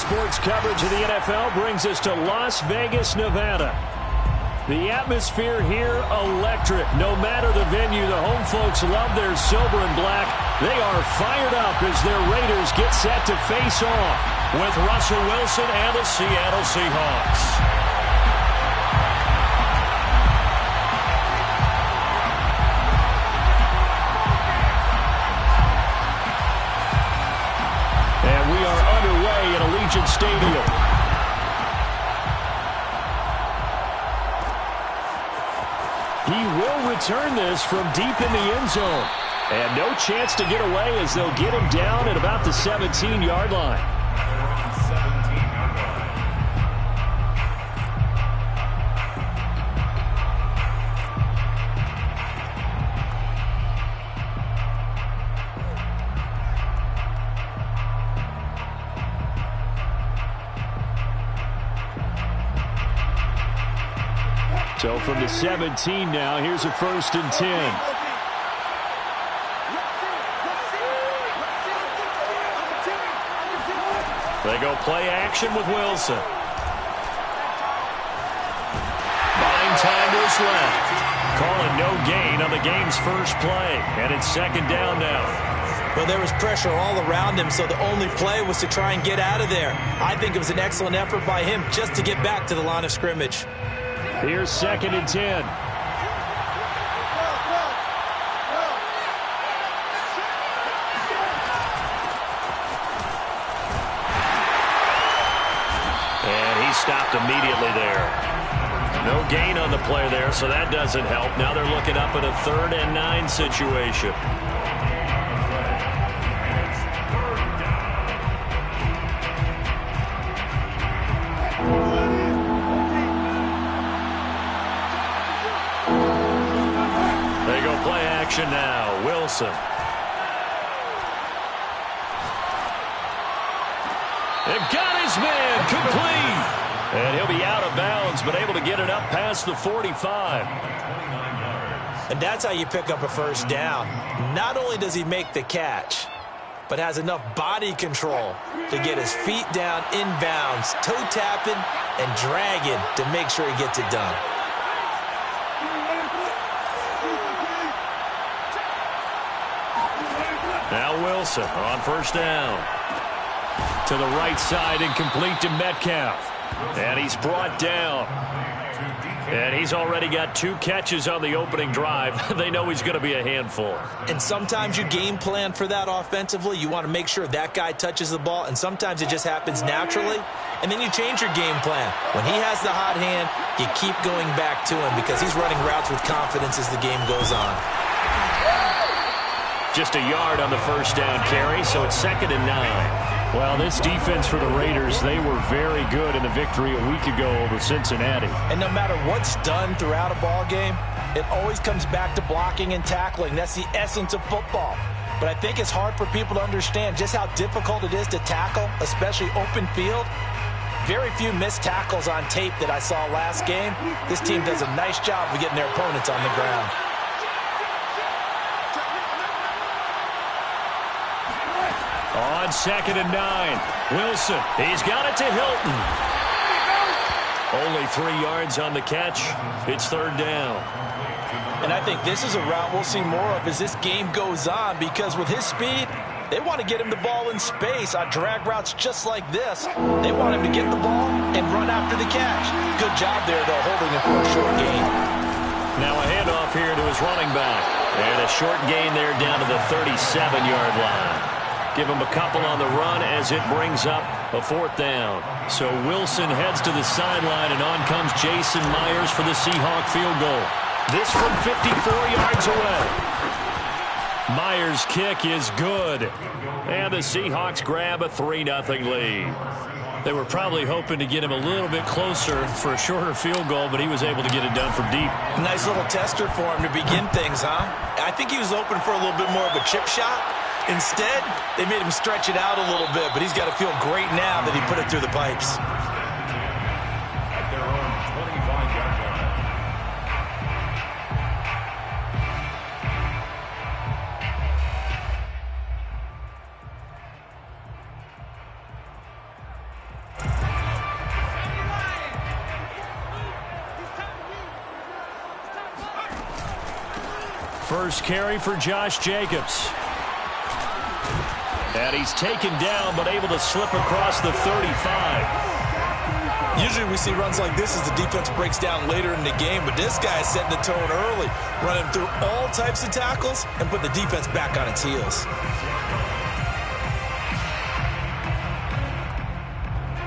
sports coverage of the NFL brings us to Las Vegas, Nevada. The atmosphere here, electric. No matter the venue, the home folks love their silver and black. They are fired up as their Raiders get set to face off with Russell Wilson and the Seattle Seahawks. And we are underway at Allegiant Stadium. He will return this from deep in the end zone. And no chance to get away as they'll get him down at about the 17-yard line. So from the 17 now, here's a 1st and 10. They go play action with Wilson. Buying time to his left. Calling no gain on the game's first play. And it's 2nd down now. Well, there was pressure all around him, so the only play was to try and get out of there. I think it was an excellent effort by him just to get back to the line of scrimmage. Here's 2nd and 10. And he stopped immediately there. No gain on the play there, so that doesn't help. Now they're looking up at a 3rd and 9 situation. Now, Wilson. They've got his man complete. And he'll be out of bounds, but able to get it up past the 45. And that's how you pick up a 1st down. Not only does he make the catch, but has enough body control to get his feet down inbounds, toe tapping and dragging to make sure he gets it done. Now Wilson on 1st down. To the right side and complete to Metcalf. And he's brought down. And he's already got 2 catches on the opening drive. They know he's going to be a handful. And sometimes you game plan for that offensively. You want to make sure that guy touches the ball. And sometimes it just happens naturally. And then you change your game plan. When he has the hot hand, you keep going back to him because he's running routes with confidence as the game goes on. Just a yard on the 1st down carry, so it's 2nd and 9. Well, this defense for the Raiders, they were very good in the victory a week ago over Cincinnati. And no matter what's done throughout a ball game, it always comes back to blocking and tackling. That's the essence of football. But I think it's hard for people to understand just how difficult it is to tackle, especially open field. Very few missed tackles on tape that I saw last game. This team does a nice job of getting their opponents on the ground. On 2nd and 9, Wilson. He's got it to Hilton. Only 3 yards on the catch. It's 3rd down. And I think this is a route we'll see more of as this game goes on because with his speed, they want to get him the ball in space on drag routes just like this. They want him to get the ball and run after the catch. Good job there, though, holding him for a short gain. Now a handoff here to his running back. And a short gain there down to the 37-yard line. Give him a couple on the run as it brings up a 4th down. So Wilson heads to the sideline, and on comes Jason Myers for the Seahawk field goal. This from 54 yards away. Myers' kick is good. And the Seahawks grab a 3-0 lead. They were probably hoping to get him a little bit closer for a shorter field goal, but he was able to get it done from deep. Nice little tester for him to begin things, huh? I think he was open for a little bit more of a chip shot. Instead, they made him stretch it out a little bit, but he's got to feel great now that he put it through the pipes. first carry for Josh Jacobs. And he's taken down, but able to slip across the 35. Usually we see runs like this as the defense breaks down later in the game, but this guy is setting the tone early, running through all types of tackles and put the defense back on its heels.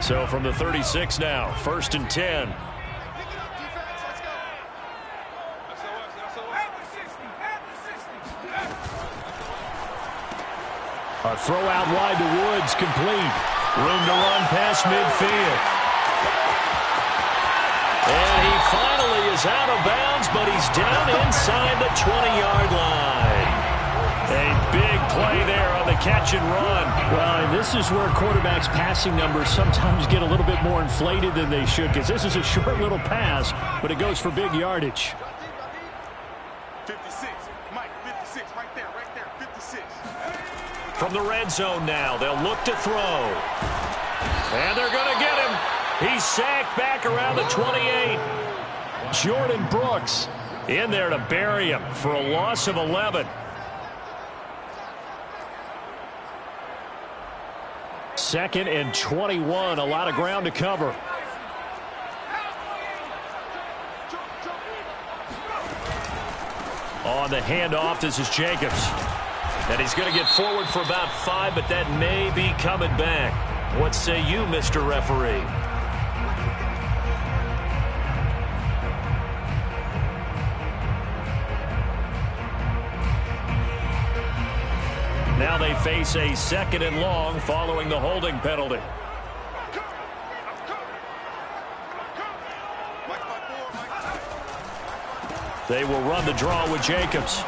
So from the 36 now, 1st and 10. A throw out wide to Woods, complete. Room to run past midfield. And he finally is out of bounds, but he's down inside the 20-yard line. A big play there on the catch and run. Well, and this is where quarterbacks' passing numbers sometimes get a little bit more inflated than they should, because this is a short little pass, but it goes for big yardage. 56, Mike, 56, right there, 56. From the red zone now, they'll look to throw. And they're going to get him. He's sacked back around the 28. Jordan Brooks in there to bury him for a loss of 11. Second and 21, a lot of ground to cover. On the handoff, this is Jacobs. And he's going to get forward for about 5, but that may be coming back. What say you, Mr. Referee? Now they face a 2nd and long following the holding penalty. They will run the draw with Jacobs.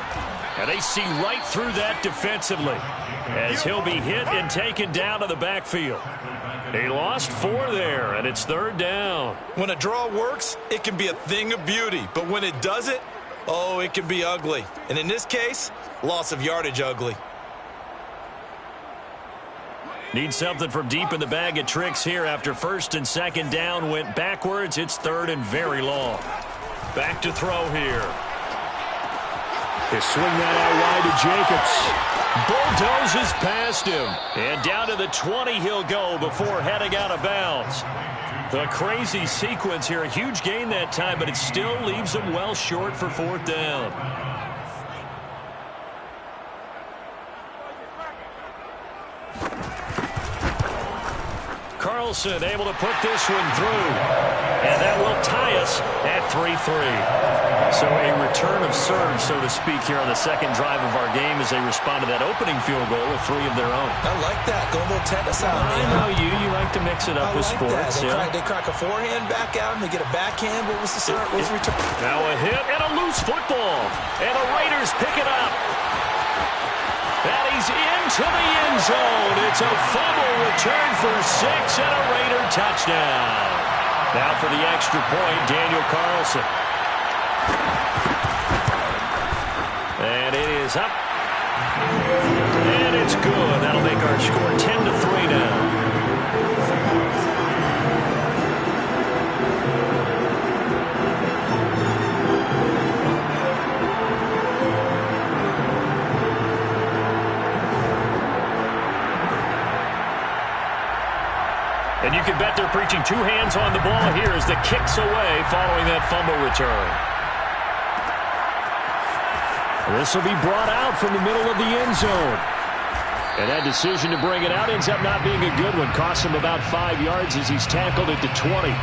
And they see right through that defensively as he'll be hit and taken down to the backfield. He lost 4 there, and it's 3rd down. When a draw works, it can be a thing of beauty. But when it doesn't, oh, it can be ugly. And in this case, loss of yardage ugly. Need something from deep in the bag of tricks here after 1st and 2nd down went backwards. It's 3rd and very long. Back to throw here. They swing that out wide to Jacobs. Bulldozes past him. And down to the 20 he'll go before heading out of bounds. A crazy sequence here. A huge gain that time, but it still leaves him well short for 4th down. Carlson able to put this one through. And that will tie us at 3-3. So a return of serve, so to speak, here on the 2nd drive of our game as they respond to that opening field goal with 3 of their own. I like that. Go a little tennis out. I know you. You like to mix it up with sports. They crack a forehand back out and they get a backhand. What was the serve? What was the return? Now a hit and a loose football. And the Raiders pick it up. And he's into the end zone. It's a fumble return for 6 and a Raider touchdown. Now for the extra point, Daniel Carlson. And it is up. And it's good. That'll make our score 10-3 now. And you can bet they're preaching 2 hands on the ball here as the kick's away following that fumble return. This will be brought out from the middle of the end zone. And that decision to bring it out ends up not being a good one. Costs him about 5 yards as he's tackled at the 20.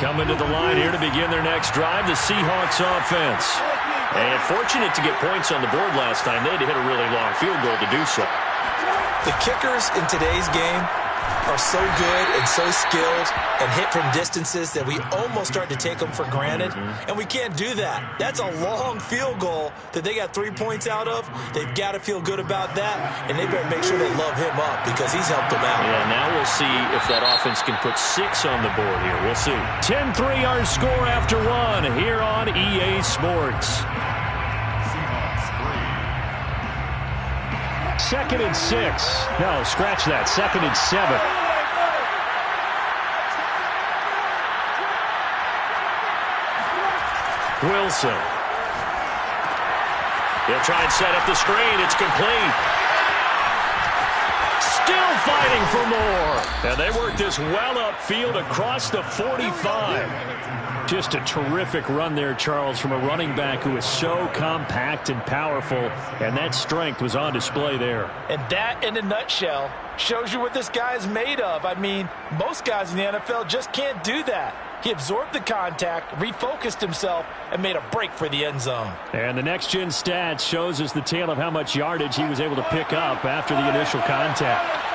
Coming to the line here to begin their next drive, the Seahawks offense. And fortunate to get points on the board last time. They had to hit a really long field goal to do so. The kickers in today's game are so good and so skilled and hit from distances that we almost start to take them for granted, and we can't do that. That's a long field goal that they got 3 points out of. They've got to feel good about that, and they better make sure they love him up because he's helped them out. Yeah, now we'll see if that offense can put 6 on the board here. We'll see. 10-3 our score after 1 here on EA Sports. Second and 6. No, scratch that. Second and 7. Wilson. He'll try and set up the screen. It's complete. Still fighting for more. And they work this well upfield across the 45. Just a terrific run there, Charles, from a running back who is so compact and powerful, and that strength was on display there. And that, in a nutshell, shows you what this guy is made of. I mean, most guys in the NFL just can't do that. He absorbed the contact, refocused himself, and made a break for the end zone. And the next-gen stats shows us the tale of how much yardage he was able to pick up after the initial contact.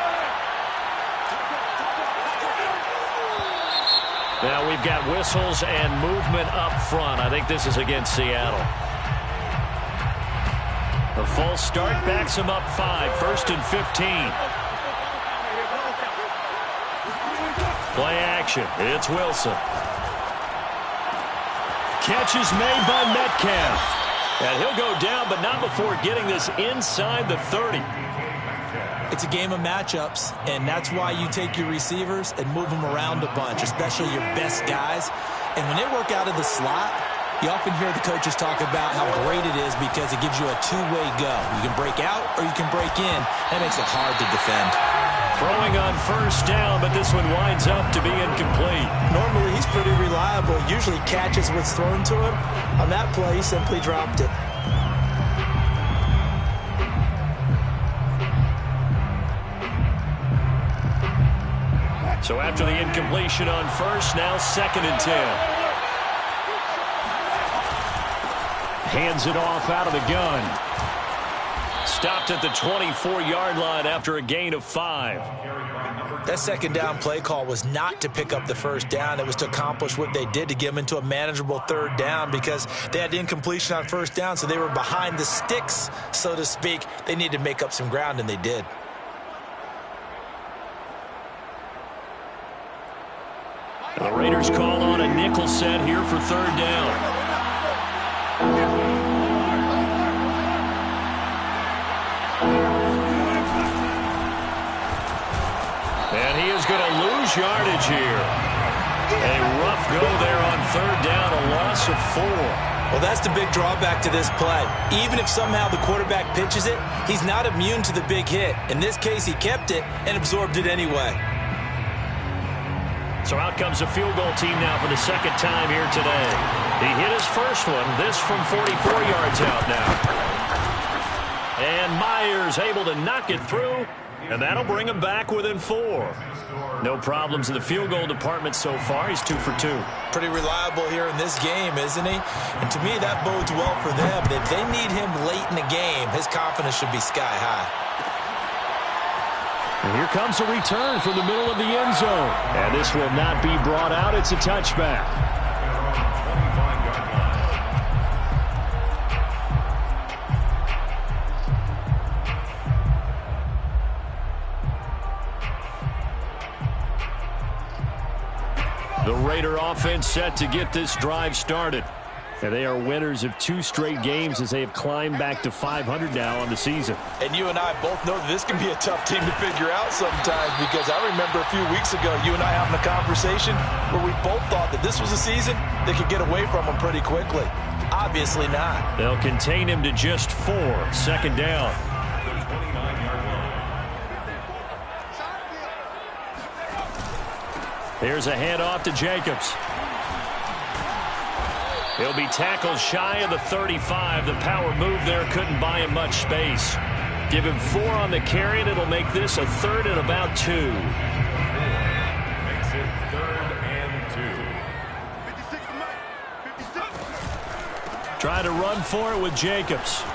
Now we've got whistles and movement up front. I think this is against Seattle. A false start backs him up 5. 1st and 15. Play action. It's Wilson. Catch is made by Metcalf. And he'll go down, but not before getting this inside the 30. It's a game of matchups, and that's why you take your receivers and move them around a bunch, especially your best guys. And when they work out of the slot, you often hear the coaches talk about how great it is because it gives you a two-way go. You can break out or you can break in. That makes it hard to defend. Throwing on 1st down, but this one winds up to be incomplete. Normally, he's pretty reliable. Usually catches what's thrown to him. On that play, he simply dropped it. So after the incompletion on 1st, now 2nd and 10. Hands it off out of the gun. Stopped at the 24-yard line after a gain of 5. That 2nd down play call was not to pick up the 1st down. It was to accomplish what they did to get them into a manageable 3rd down because they had incompletion on 1st down, so they were behind the sticks, so to speak. They needed to make up some ground, and they did. And the Raiders call on a nickel set here for 3rd down. And he is going to lose yardage here. A rough go there on 3rd down, a loss of 4. Well, that's the big drawback to this play. Even if somehow the quarterback pitches it, he's not immune to the big hit. In this case, he kept it and absorbed it anyway. So out comes a field goal team now for the 2nd time here today. He hit his first one, this from 44 yards out now. And Myers able to knock it through, and that'll bring him back within 4. No problems in the field goal department so far. He's 2 for 2. Pretty reliable here in this game, isn't he? And to me, that bodes well for them. If they need him late in the game, his confidence should be sky high. And here comes a return from the middle of the end zone. And this will not be brought out. It's a touchback. The Raider offense set to get this drive started. And they are winners of 2 straight games as they have climbed back to 500 now on the season. And you and I both know that this can be a tough team to figure out sometimes because I remember a few weeks ago you and I having a conversation where we both thought that this was a season they could get away from them pretty quickly. Obviously not. They'll contain him to just 4. 2nd down. Here's a handoff to Jacobs. He'll be tackled shy of the 35. The power move there couldn't buy him much space. Give him 4 on the carry, and it'll make this a 3rd and about 2. Makes it 3rd and 2. 56. Trying to run for it with Jacobs.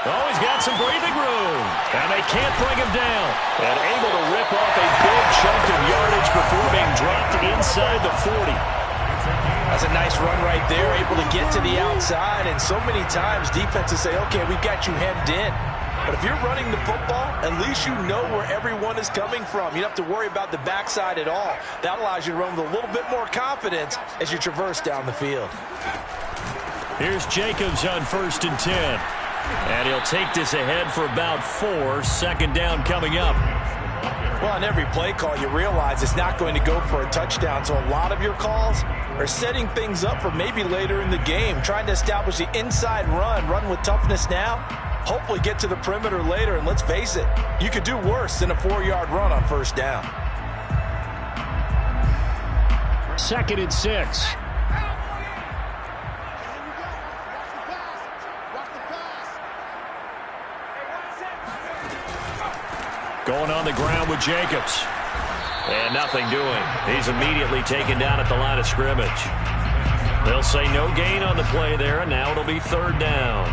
Oh, he's got some breathing room. And they can't bring him down. And able to rip off a big chunk inside the 40. That's a nice run right there, able to get to the outside. And so many times defenses say, okay, we've got you hemmed in. But if you're running the football, at least you know where everyone is coming from. You don't have to worry about the backside at all. That allows you to run with a little bit more confidence as you traverse down the field. Here's Jacobs on 1st and 10. And he'll take this ahead for about 4. Second down coming up. Well, on every play call, you realize it's not going to go for a touchdown. So a lot of your calls are setting things up for maybe later in the game, trying to establish the inside run with toughness now, hopefully get to the perimeter later. And let's face it, you could do worse than a 4-yard run on 1st down. 2nd and 6. Going on the ground with Jacobs. And nothing doing. He's immediately taken down at the line of scrimmage. They'll say no gain on the play there, and now it'll be 3rd down.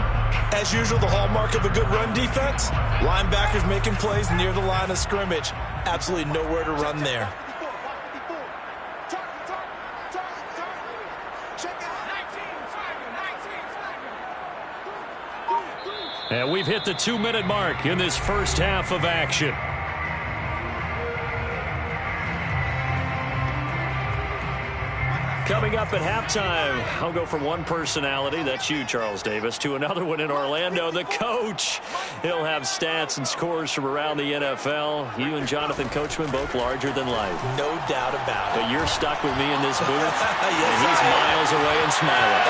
As usual, the hallmark of a good run defense, linebackers making plays near the line of scrimmage. Absolutely nowhere to run there. And we've hit the 2-minute mark in this first half of action. Coming up at halftime, I'll go from one personality, that's you, Charles Davis, to another one in Orlando, the coach. He'll have stats and scores from around the NFL. You and Jonathan Coachman both larger than life. No doubt about it. But you're stuck with me in this booth, Yes, and he's miles away and smiling.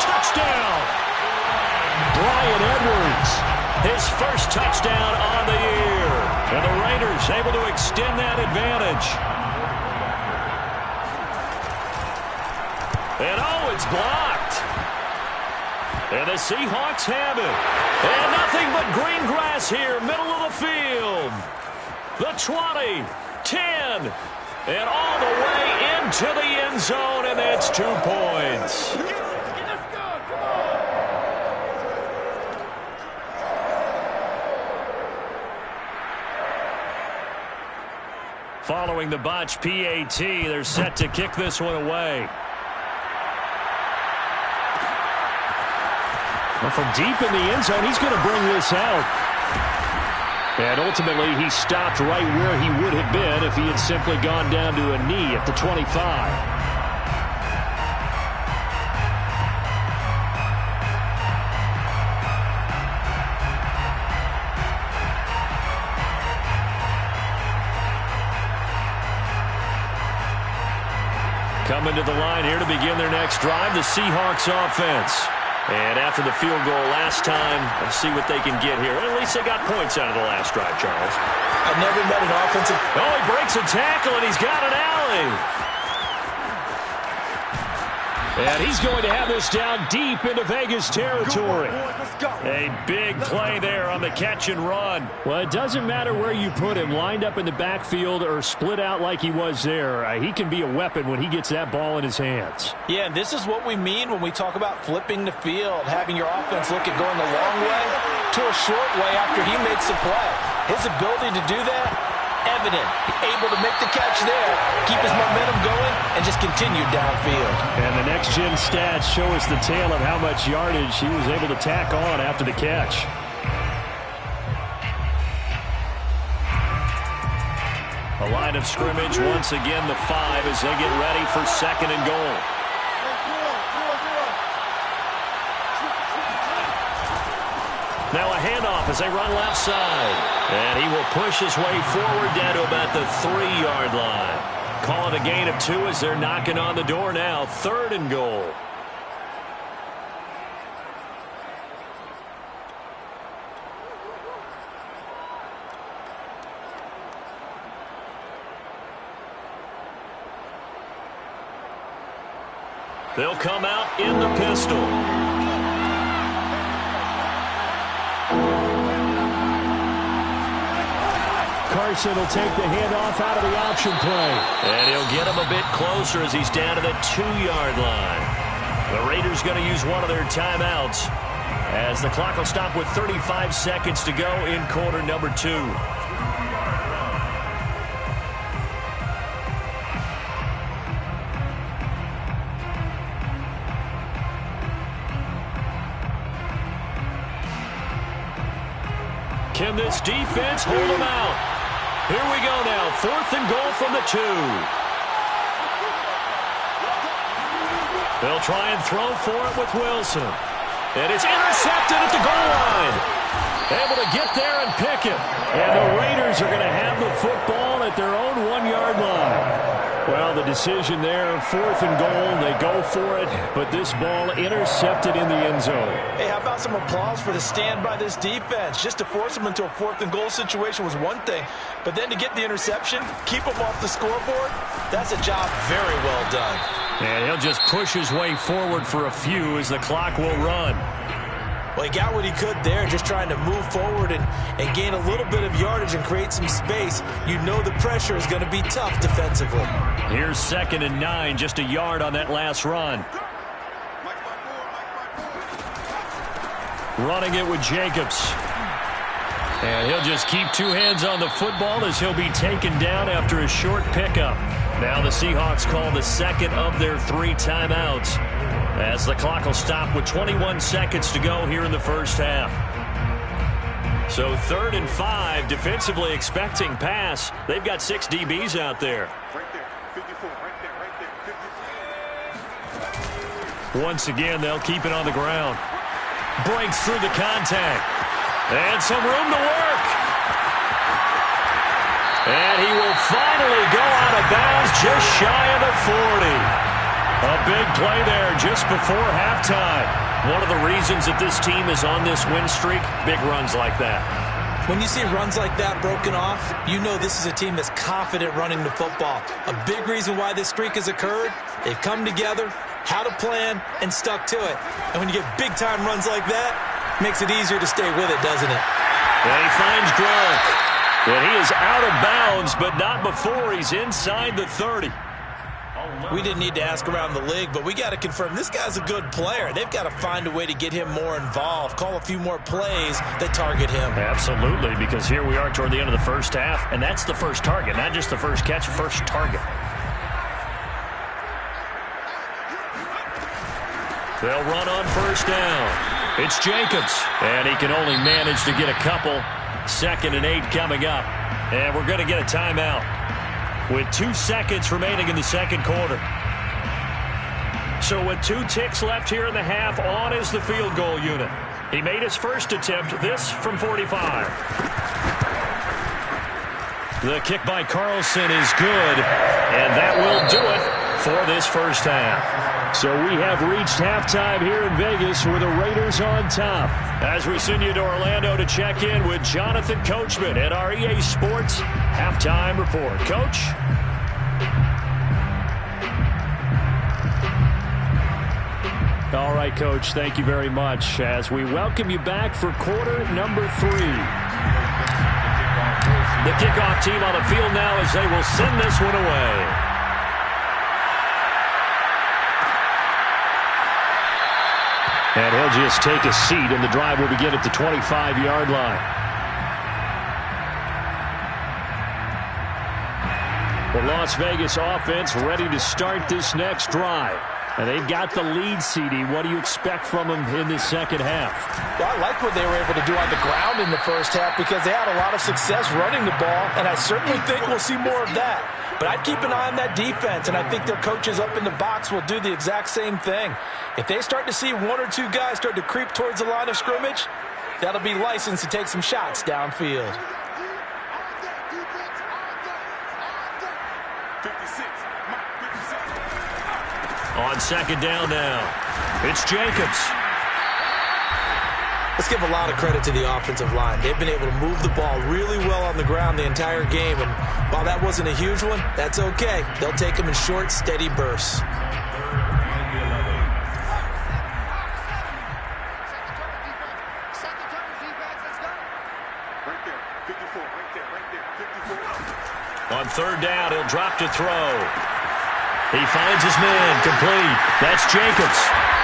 Touchdown! Bryan Edwards, his first touchdown on the year. And the Raiders able to extend that advantage. And oh, it's blocked. And the Seahawks have it. And nothing but green grass here, middle of the field. The 20, 10, and all the way into the end zone, and that's 2 points. Following the botch PAT, they're set to kick this one away. Well, from deep in the end zone, he's going to bring this out. And ultimately, he stopped right where he would have been if he had simply gone down to a knee at the 25. Coming to the line here to begin their next drive, the Seahawks offense. And after the field goal last time, let's see what they can get here. At least they got points out of the last drive, Charles. I've never met an offensive... Oh, he breaks a tackle, and he's got an alley. And he's going to have this down deep into Vegas territory. A big play there on the catch and run. Well, it doesn't matter where you put him, lined up in the backfield or split out like he was there. He can be a weapon when he gets that ball in his hands. Yeah, and this is what we mean when we talk about flipping the field, having your offense look at going the long way to a short way after he makes a play. His ability to do that, evident. Able to make the catch there, keep his momentum going, and just continue downfield. And the next-gen stats show us the tale of how much yardage he was able to tack on after the catch. A line of scrimmage, once again the 5 as they get ready for 2nd and goal. Now a handoff as they run left side. And he will push his way forward down to about the 3-yard line. Call it a gain of 2 as they're knocking on the door now. 3rd and goal. They'll come out in the pistol. Carson will take the handoff out of the option play. And he'll get him a bit closer as he's down to the 2-yard line. The Raiders going to use one of their timeouts as the clock will stop with 35 seconds to go in quarter number 2. Can this defense hold them out? Here we go now. 4th and goal from the 2. They'll try and throw for it with Wilson. And it's intercepted at the goal line. Able to get there and pick it. And the Raiders are going to have the football at their own 1-yard line. Well, the decision there, 4th and goal, they go for it, but this ball intercepted in the end zone. Hey, how about some applause for the stand by this defense? Just to force them into a 4th and goal situation was one thing, but then to get the interception, keep them off the scoreboard, that's a job very well done. And he'll just push his way forward for a few as the clock will run. Well, he got what he could there, just trying to move forward and gain a little bit of yardage and create some space. You know the pressure is going to be tough defensively. Here's 2nd and 9, just a yard on that last run. Running it with Jacobs. And he'll just keep 2 hands on the football as he'll be taken down after a short pickup. Now the Seahawks call the 2nd of their 3 timeouts, as the clock will stop with 21 seconds to go here in the first half. So 3rd and 5, defensively expecting pass. They've got 6 DBs out there. Right there, 54, right there, 54. Once again, they'll keep it on the ground. Breaks through the contact. And some room to work. And he will finally go out of bounds just shy of the 40. A big play there just before halftime. One of the reasons that this team is on this win streak, big runs like that. When you see runs like that broken off, you know this is a team that's confident running the football. A big reason why this streak has occurred, they've come together, had a plan, and stuck to it. And when you get big-time runs like that, it makes it easier to stay with it, doesn't it? And he finds Gronk. And he is out of bounds, but not before he's inside the 30. We didn't need to ask around the league, but we got to confirm this guy's a good player. They've got to find a way to get him more involved, call a few more plays that target him. Absolutely, because here we are toward the end of the first half, and that's the first target, not just the first catch, first target. They'll run on first down. It's Jacobs, and he can only manage to get a couple. 2nd and 8 coming up, and we're going to get a timeout with 2 seconds remaining in the second quarter. So with 2 ticks left here in the half, on is the field goal unit. He made his first attempt, this from 45. The kick by Carlson is good, and that will do it for this first half. So we have reached halftime here in Vegas with the Raiders on top. As we send you to Orlando to check in with Jonathan Coachman at our EA Sports Halftime Report. Coach? All right, Coach, thank you very much as we welcome you back for quarter number 3. The kickoff team on the field now as they will send this one away. And he'll just take a seat, and the drive will begin at the 25-yard line. The Las Vegas offense ready to start this next drive. And they've got the lead, CD. What do you expect from them in this second half? Well, I like what they were able to do on the ground in the first half because they had a lot of success running the ball, and I certainly think we'll see more of that. But I'd keep an eye on that defense, and I think their coaches up in the box will do the exact same thing. If they start to see 1 or 2 guys start to creep towards the line of scrimmage, that'll be licensed to take some shots downfield. 56. On second down now, it's Jacobs. Let's give a lot of credit to the offensive line. They've been able to move the ball really well on the ground the entire game, and while that wasn't a huge one, that's okay. They'll take them in short, steady bursts. On third down, he'll drop to throw. He finds his man, complete. That's Jacobs.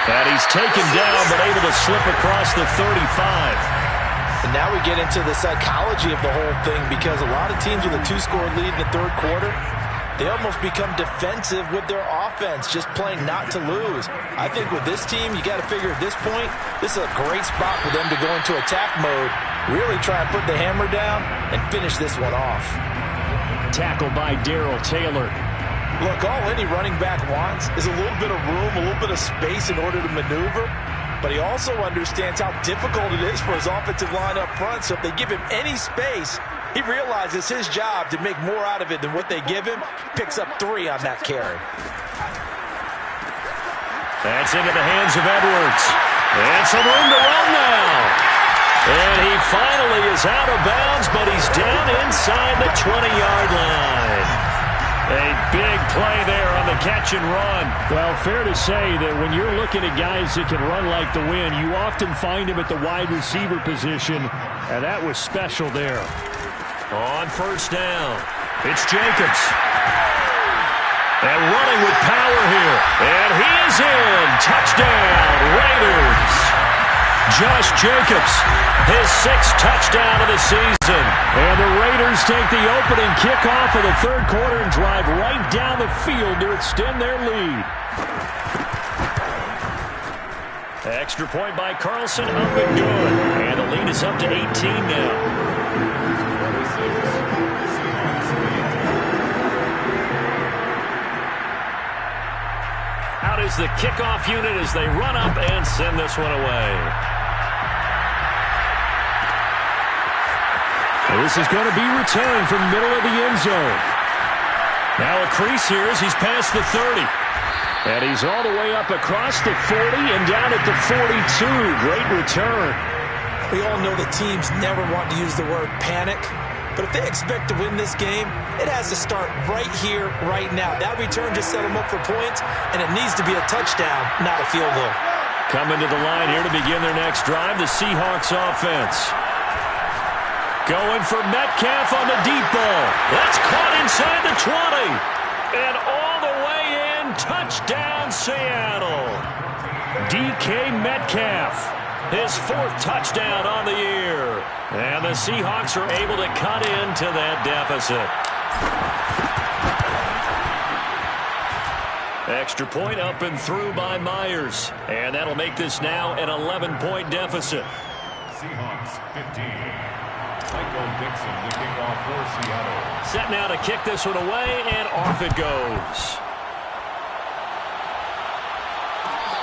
And he's taken down, but able to slip across the 35. And now we get into the psychology of the whole thing because a lot of teams with a 2-score lead in the third quarter, they almost become defensive with their offense, just playing not to lose. I think with this team, you got to figure at this point, this is a great spot for them to go into attack mode Really try and put the hammer down and finish this one off. Tackled by Darrell Taylor. Look, all any running back wants is a little bit of room, a little bit of space in order to maneuver. But he also understands how difficult it is for his offensive line up front. So if they give him any space, he realizes his job to make more out of it than what they give him. Picks up 3 on that carry. That's into the hands of Edwards. And some room to run now. And he finally is out of bounds, but he's down inside the 20-yard line. A big play there on the catch and run. Well, fair to say that when you're looking at guys that can run like the wind, you often find him at the wide receiver position, and that was special there. On first down, it's Jacobs. And running with power here. And he is in. Touchdown, Raiders. Josh Jacobs, his 6th touchdown of the season. And the Raiders take the opening kickoff of the third quarter and drive right down the field to extend their lead. Extra point by Carlson, up and good. And the lead is up to 18 now. Out is the kickoff unit as they run up and send this one away. And this is going to be returned from the middle of the end zone. Now a crease here as he's past the 30. And he's all the way up across the 40 and down at the 42. Great return. We all know that teams never want to use the word panic. But if they expect to win this game, it has to start right here, right now. That return just set them up for points, and it needs to be a touchdown, not a field goal. Coming to the line here to begin their next drive, the Seahawks offense. Going for Metcalf on the deep ball. That's caught inside the 20. And all the way in, touchdown Seattle. DK Metcalf, his 4th touchdown on the year. And the Seahawks are able to cut into that deficit. Extra point up and through by Myers. And that'll make this now an 11-point deficit. Seahawks 15. Michael Dixon, the kickoff for Seattle. Set now to kick this one away, and off it goes.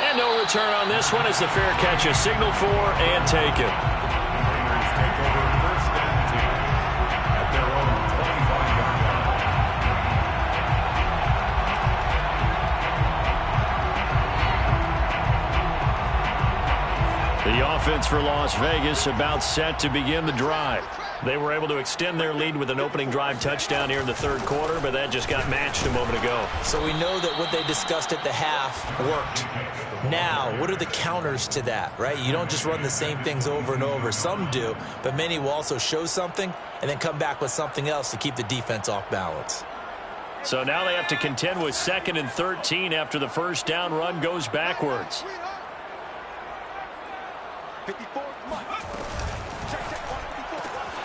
And no return on this one as the fair catch is signaled for and taken. Raiders take over first and 10 at their own 25-yard line. The offense for Las Vegas about set to begin the drive. They were able to extend their lead with an opening drive touchdown here in the third quarter, but that just got matched a moment ago. So we know that what they discussed at the half worked. Now, what are the counters to that, right? You don't just run the same things over and over. Some do, but many will also show something and then come back with something else to keep the defense off balance. So now they have to contend with 2nd and 13 after the first down run goes backwards. 54.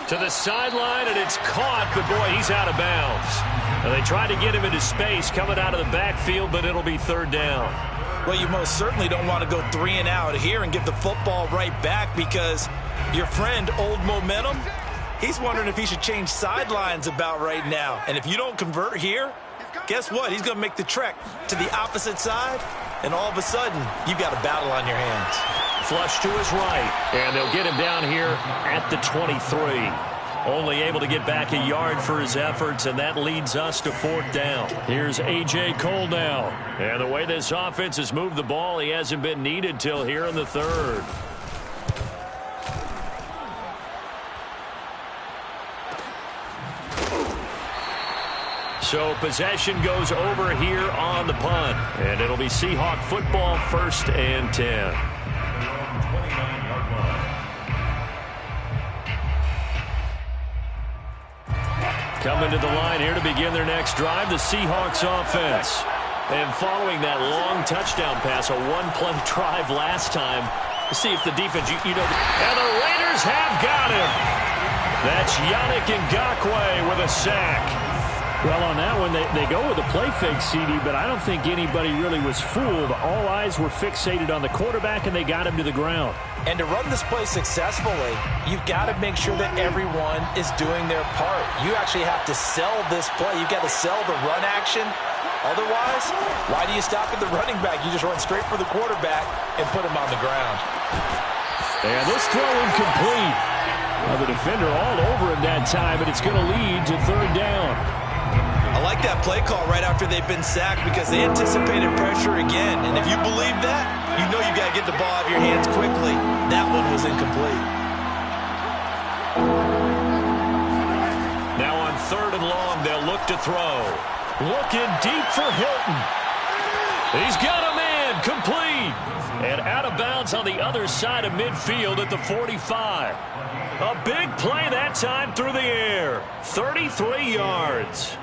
To the sideline, and it's caught, but boy, he's out of bounds. Now, they tried to get him into space coming out of the backfield, but it'll be 3rd down. Well, you most certainly don't want to go 3 and out here and give the football right back because your friend, Old Momentum, he's wondering if he should change sidelines about right now. And if you don't convert here, guess what? He's going to make the trek to the opposite side, and all of a sudden, you've got a battle on your hands. Flush to his right, and they'll get him down here at the 23. Only able to get back a yard for his efforts, and that leads us to 4th down. Here's A.J. Cole now. And the way this offense has moved the ball, he hasn't been needed till here in the 3rd. So possession goes over here on the punt, and it'll be Seahawk football, 1st and 10. Coming to the line here to begin their next drive, the Seahawks offense. And following that long touchdown pass, a one-play drive last time, to see if the defense, and the Raiders have got him. That's Yannick Ngakoue with a sack. 4th and 10 Well, on that one, they go with a play fake, CD, but I don't think anybody really was fooled. All eyes were fixated on the quarterback, and they got him to the ground. And to run this play successfully, you've got to make sure that everyone is doing their part. You actually have to sell this play. You've got to sell the run action. Otherwise, why do you stop at the running back? You just run straight for the quarterback and put him on the ground. And this throw incomplete. Well, the defender all over him that time, and it's going to lead to third down. I like that play call right after they've been sacked because they anticipated pressure again. And if you believe that, you know you got to get the ball out of your hands quickly. That one was incomplete. Now on 3rd and long, they'll look to throw. Looking deep for Hilton. He's got a man, complete. And out of bounds on the other side of midfield at the 45. A big play that time through the air. 33 yards.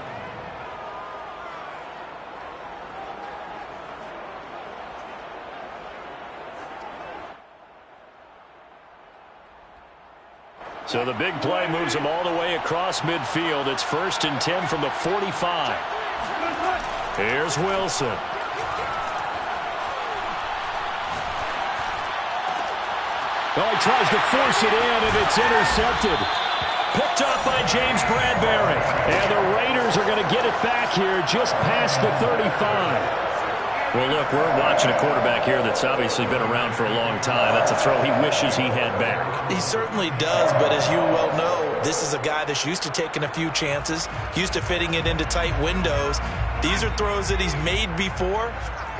So the big play moves them all the way across midfield. It's 1st and 10 from the 45. Here's Wilson. Oh, he tries to force it in, and it's intercepted. Picked off by James Bradbury. And the Raiders are going to get it back here just past the 35. Well, look, we're watching a quarterback here that's obviously been around for a long time. That's a throw he wishes he had back. He certainly does, but as you well know, this is a guy that's used to taking a few chances, used to fitting it into tight windows. These are throws that he's made before.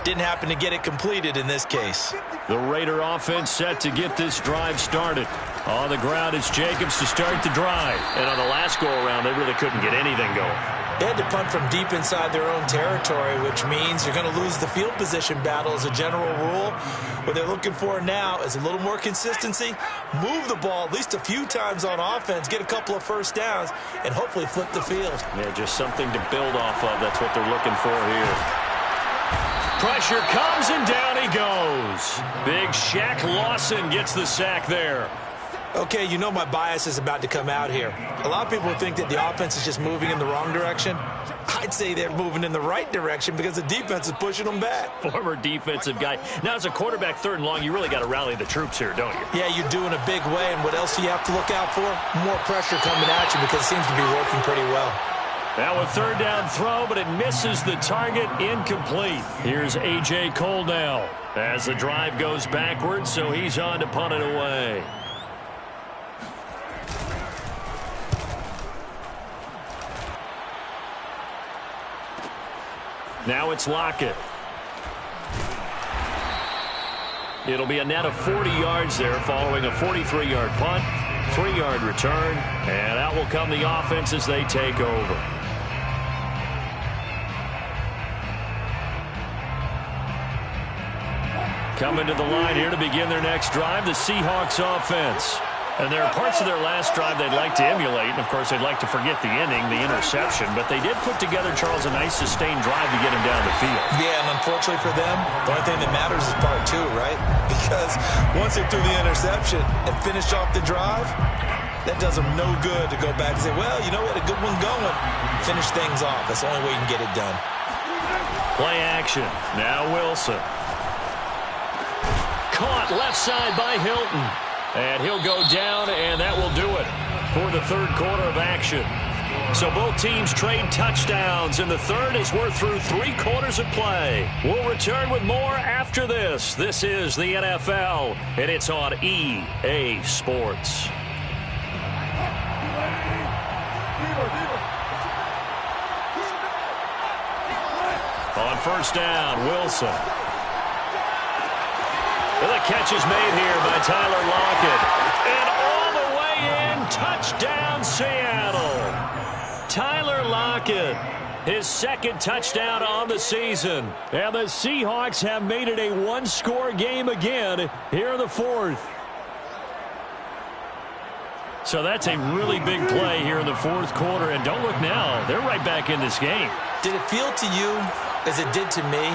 Didn't happen to get it completed in this case. The Raider offense set to get this drive started. On the ground, it's Jacobs to start the drive. And on the last go-around, they really couldn't get anything going. They had to punt from deep inside their own territory, which means you're going to lose the field position battle as a general rule. What they're looking for now is a little more consistency, move the ball at least a few times on offense, get a couple of first downs, and hopefully flip the field. Yeah, just something to build off of. That's what they're looking for here. Pressure comes, and down he goes. Big Shaq Lawson gets the sack there. Okay, you know my bias is about to come out here. A lot of people think that the offense is just moving in the wrong direction. I'd say they're moving in the right direction because the defense is pushing them back. Former defensive guy. Now, as a quarterback, 3rd and long, you really got to rally the troops here, don't you? Yeah, you do in a big way, and what else do you have to look out for? More pressure coming at you because it seems to be working pretty well. Now a 3rd down throw, but it misses the target, incomplete. Here's A.J. Cole now as the drive goes backwards, so he's on to punt it away. Now it's Lockett. It'll be a net of 40 yards there following a 43-yard punt, 3-yard return, and out will come the offense as they take over. Coming to the line here to begin their next drive, the Seahawks offense. And there are parts of their last drive they'd like to emulate. And, of course, they'd like to forget the inning, the interception. But they did put together, Charles, a nice sustained drive to get him down the field. Yeah, and unfortunately for them, the only thing that matters is part 2, right? Because once they threw the interception and finished off the drive, that does them no good to go back and say, well, you know what, a good one going. Finish things off. That's the only way you can get it done. Play action. Now Wilson. Caught left side by Hilton. And he'll go down, and that will do it for the 3rd quarter of action. So both teams trade touchdowns in the 3rd as we're through 3 quarters of play. We'll return with more after this. This is the NFL, and it's on EA Sports. On 1st down, Wilson. Well, the catch is made here by Tyler Lockett. And all the way in, touchdown Seattle. Tyler Lockett, his 2nd touchdown on the season. And the Seahawks have made it a 1-score game again here in the 4th. So that's a really big play here in the 4th quarter. And don't look now, they're right back in this game. Did it feel to you, as it did to me,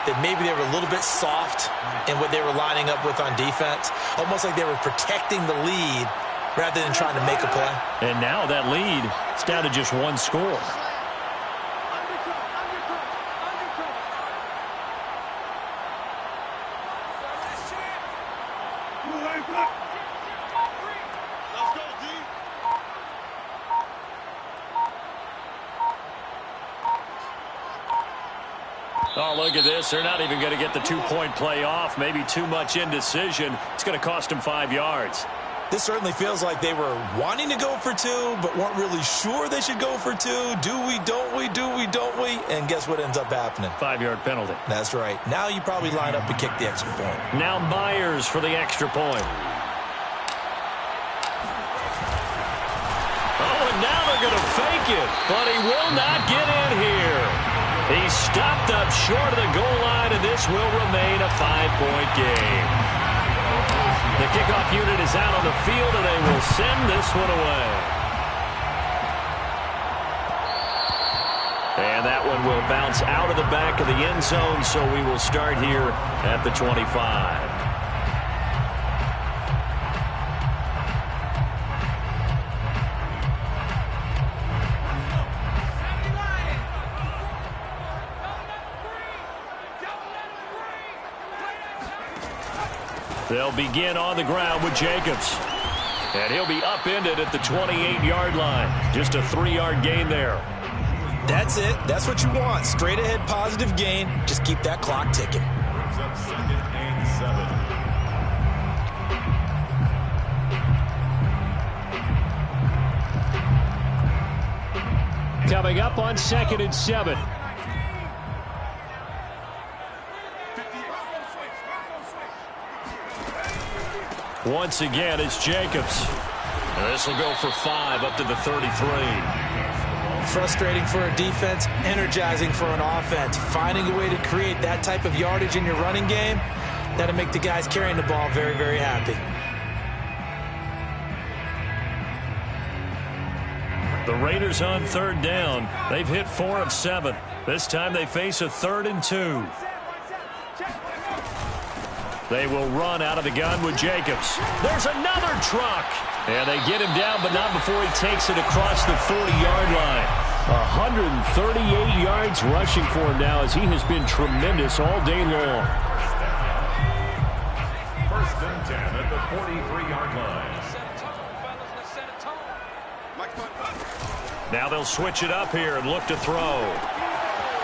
that maybe they were a little bit soft in what they were lining up with on defense? Almost like they were protecting the lead rather than trying to make a play. And now that lead is down to just 1 score. Oh, look at this. They're not even going to get the two-point play off. Maybe too much indecision. It's going to cost them 5 yards. This certainly feels like they were wanting to go for two, but weren't really sure they should go for two. Do we, don't we, do we, don't we? And guess what ends up happening? 5-yard penalty. That's right. Now you probably line up to kick the extra point. Now Myers for the extra point. Oh, and now they're going to fake it, but he will not get in here. He's stopped up short of the goal line, and this will remain a 5-point game. The kickoff unit is out on the field, and they will send this one away. And that one will bounce out of the back of the end zone, so we will start here at the 25. They'll begin on the ground with Jacobs. And he'll be upended at the 28-yard line. Just a 3-yard gain there. That's it. That's what you want. Straight ahead positive gain. Just keep that clock ticking. Brings up 2nd and 7. Coming up on 2nd and 7. Once again, it's Jacobs. And this will go for 5 up to the 33. Frustrating for a defense, energizing for an offense. Finding a way to create that type of yardage in your running game, that'll make the guys carrying the ball very, very happy. The Raiders on 3rd down. They've hit 4 of 7. This time they face a 3rd and 2. They will run out of the gun with Jacobs. There's another truck. And they get him down, but not before he takes it across the 40-yard line. 138 yards rushing for him now, as he has been tremendous all day long. 1st and 10 at the 43-yard line. Now they'll switch it up here and look to throw.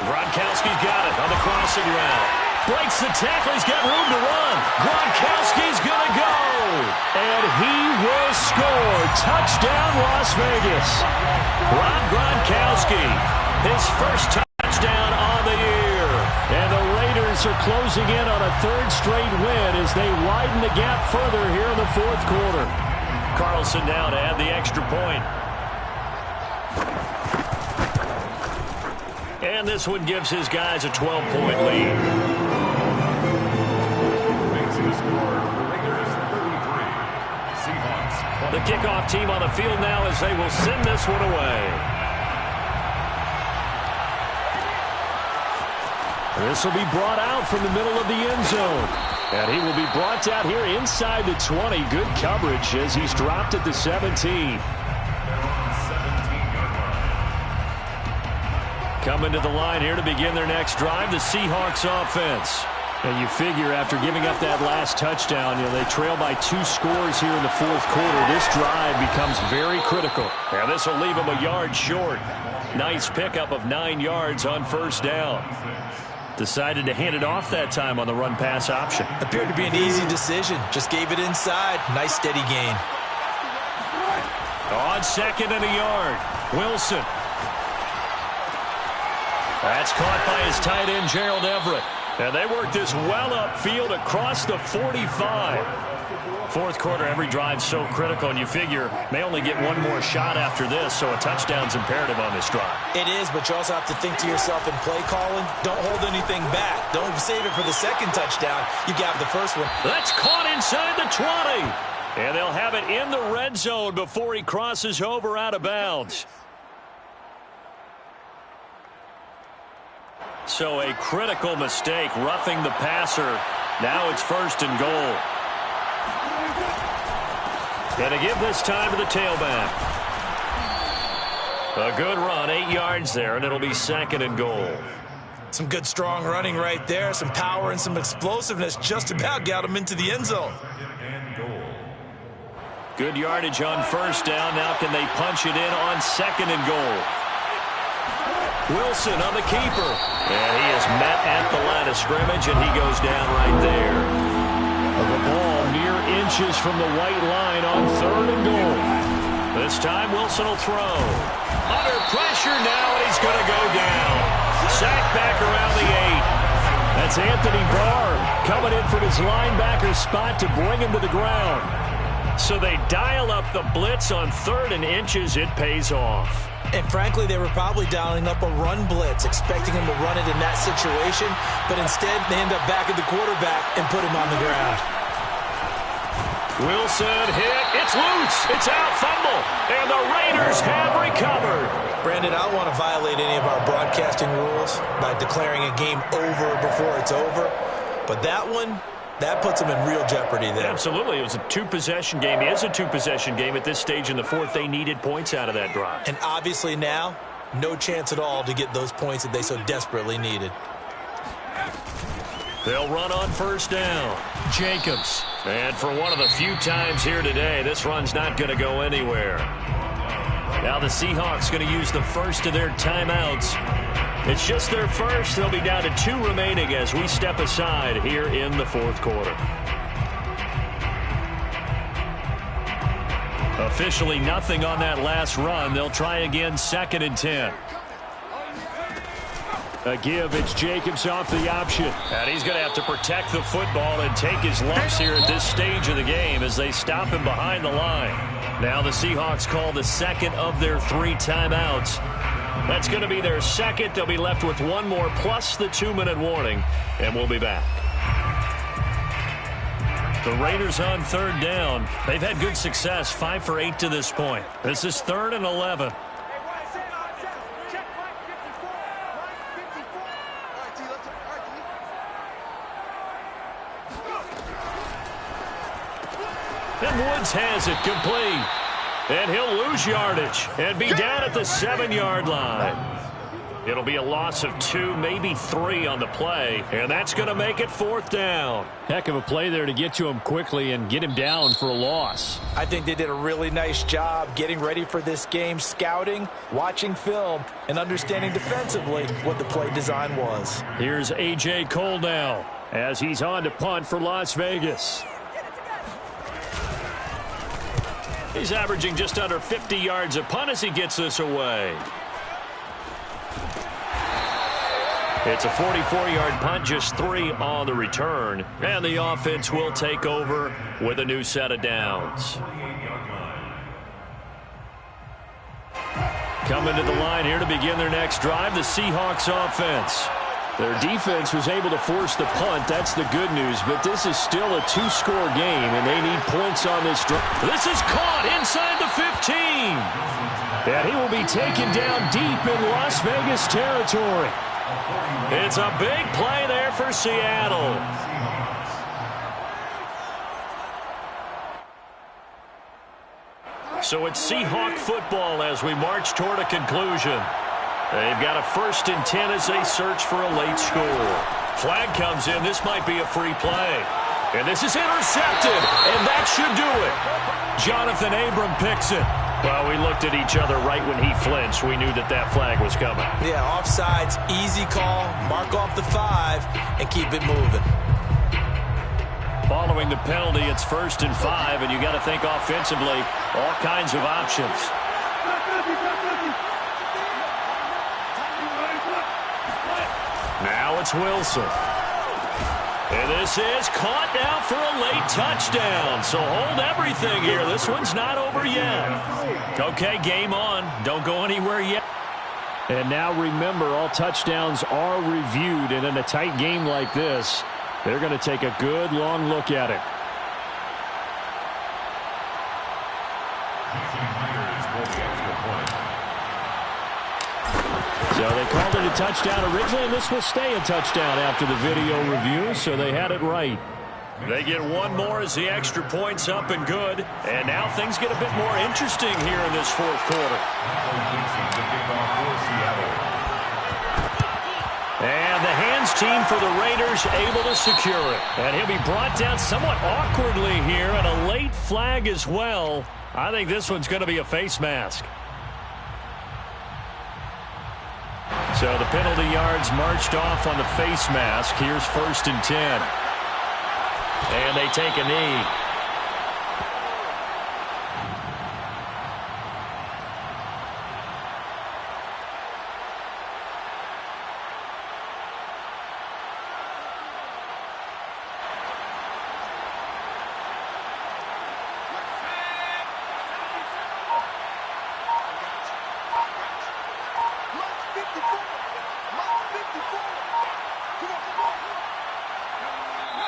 Gronkowski's got it on the crossing route. Breaks the tackle. He's got room to run. Gronkowski's going to go. And he will score. Touchdown, Las Vegas. Rob Gronkowski, his first touchdown on the year. And the Raiders are closing in on a 3rd straight win as they widen the gap further here in the 4th quarter. Carlson now to add the extra point. And this one gives his guys a 12-point lead. Makes the score, Raiders 33. Seahawks 20. The kickoff team on the field now as they will send this one away. This will be brought out from the middle of the end zone. And he will be brought out here inside the 20. Good coverage as he's dropped at the 17. Coming to the line here to begin their next drive, the Seahawks offense. And you figure after giving up that last touchdown, they trail by 2 scores here in the 4th quarter. This drive becomes very critical. And this will leave them a yard short. Nice pickup of 9 yards on 1st down. Decided to hand it off that time on the run-pass option. Appeared to be an easy decision. Just gave it inside. Nice steady gain. On 2nd and a yard, Wilson. That's caught by his tight end, Gerald Everett. And they work this well upfield across the 45. 4th quarter, every drive's so critical, and you figure may only get one more shot after this, so a touchdown's imperative on this drive. It is, but you also have to think to yourself in play calling, don't hold anything back. Don't save it for the 2nd touchdown. You got the 1st one. That's caught inside the 20. And they'll have it in the red zone before he crosses over out of bounds. So a critical mistake, roughing the passer. Now it's 1st and goal. Going to give this time to the tailback. A good run, 8 yards there, and it'll be 2nd and goal. Some good strong running right there. Some power and some explosiveness just about got him into the end zone. And goal. Good yardage on first down. Now can they punch it in on 2nd and goal? Wilson on the keeper. And he is met at the line of scrimmage, and he goes down right there. The ball mere inches from the white line on 3rd and goal. This time Wilson will throw. Under pressure now, and he's going to go down. Sacked back around the 8. That's Anthony Barr coming in from his linebacker spot to bring him to the ground. So they dial up the blitz on 3rd and inches. It pays off. And frankly, they were probably dialing up a run blitz, expecting him to run it in that situation. But instead, they end up back at the quarterback and put him on the ground. Wilson hit. It's loose. It's out. Fumble. And the Raiders have recovered. Brandon, I don't want to violate any of our broadcasting rules by declaring a game over before it's over. But that one, that puts them in real jeopardy there. Absolutely. It was a 2-possession game. It is a 2-possession game at this stage in the 4th. They needed points out of that drive. And obviously now, no chance at all to get those points that they so desperately needed. They'll run on first down. Jacobs. And for one of the few times here today, this run's not going to go anywhere. Now the Seahawks going to use the first of their timeouts. It's just their first. They'll be down to 2 remaining as we step aside here in the 4th quarter. Officially nothing on that last run. They'll try again 2nd and 10. A give. It's Jacobs off the option. And he's going to have to protect the football and take his lumps here at this stage of the game as they stop him behind the line. Now the Seahawks call the 2nd of their 3 timeouts. That's going to be their 2nd. They'll be left with 1 more plus the 2-minute warning, and we'll be back. The Raiders on 3rd down. They've had good success, 5 for 8 to this point. This is 3rd and 11. And Woods has it complete. And he'll lose yardage and be down at the 7-yard line. It'll be a loss of 2, maybe 3 on the play, and that's going to make it 4th down. Heck of a play there to get to him quickly and get him down for a loss. I think they did a really nice job getting ready for this game, scouting, watching film, and understanding defensively what the play design was. Here's A.J. Cole now as he's on to punt for Las Vegas. He's averaging just under 50 yards a punt as he gets this away. It's a 44-yard punt, just 3 on the return. And the offense will take over with a new set of downs. Coming to the line here to begin their next drive, the Seahawks offense. Their defense was able to force the punt. That's the good news. But this is still a 2-score game, and they need points on this drive. This is caught inside the 15. And he will be taken down deep in Las Vegas territory. It's a big play there for Seattle. So it's Seahawk football as we march toward a conclusion. They've got a 1st and 10 as they search for a late score. Flag comes in. This might be a free play. And this is intercepted, and that should do it. Jonathan Abram picks it. Well, we looked at each other right when he flinched. We knew that that flag was coming. Yeah, offsides, easy call, mark off the 5, and keep it moving. Following the penalty, it's 1st and 5, and you got to think offensively, all kinds of options. Now it's Wilson. And this is caught now for a late touchdown. So hold everything here. This one's not over yet. Okay, game on. Don't go anywhere yet. And now remember, all touchdowns are reviewed. And in a tight game like this, they're going to take a good long look at it. So they called it a touchdown originally, and this will stay a touchdown after the video review, so they had it right. They get 1 more as the extra point's up and good. And now things get a bit more interesting here in this 4th quarter. Seattle. And And the hands team for the Raiders able to secure it. And he'll be brought down somewhat awkwardly here, and a late flag as well. I think this one's going to be a face mask. So the penalty yards marched off on the face mask. Here's 1st and 10. And they take a knee.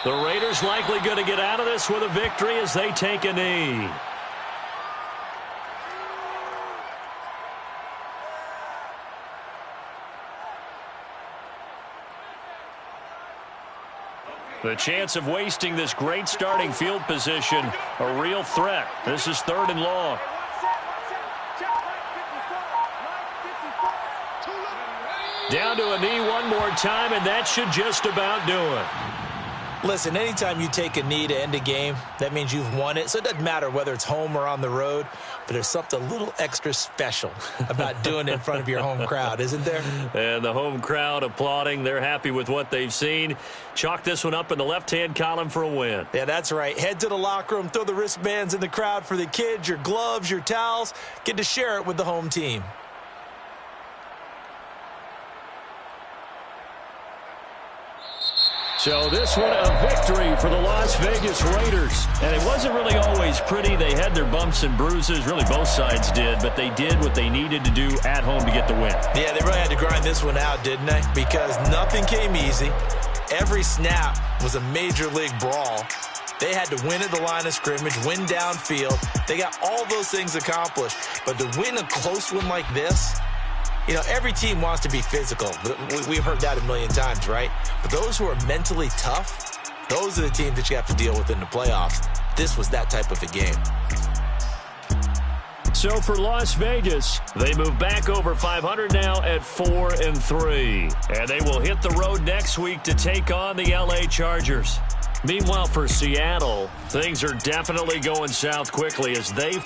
The Raiders likely going to get out of this with a victory as they take a knee. The chance of wasting this great starting field position, a real threat. This is 3rd and long. Down to a knee one more time, and that should just about do it. Listen, anytime you take a knee to end a game, that means you've won it. So it doesn't matter whether it's home or on the road, but there's something a little extra special about doing it in front of your home crowd, isn't there? And the home crowd applauding. They're happy with what they've seen. Chalk this one up in the left-hand column for a win. Yeah, that's right. Head to the locker room, throw the wristbands in the crowd for the kids, your gloves, your towels. Get to share it with the home team. So this one a victory for the Las Vegas Raiders. And it wasn't really always pretty. They had their bumps and bruises. Really both sides did. But they did what they needed to do at home to get the win. Yeah, they really had to grind this one out, didn't they? Because nothing came easy. Every snap was a major league brawl. They had to win at the line of scrimmage, win downfield. They got all those things accomplished. But to win a close one like this, you know, every team wants to be physical. We've heard that a million times, right? But those who are mentally tough, those are the teams that you have to deal with in the playoffs. This was that type of a game. So for Las Vegas, they move back over 500 now at 4-3. And they will hit the road next week to take on the LA Chargers. Meanwhile, for Seattle, things are definitely going south quickly as they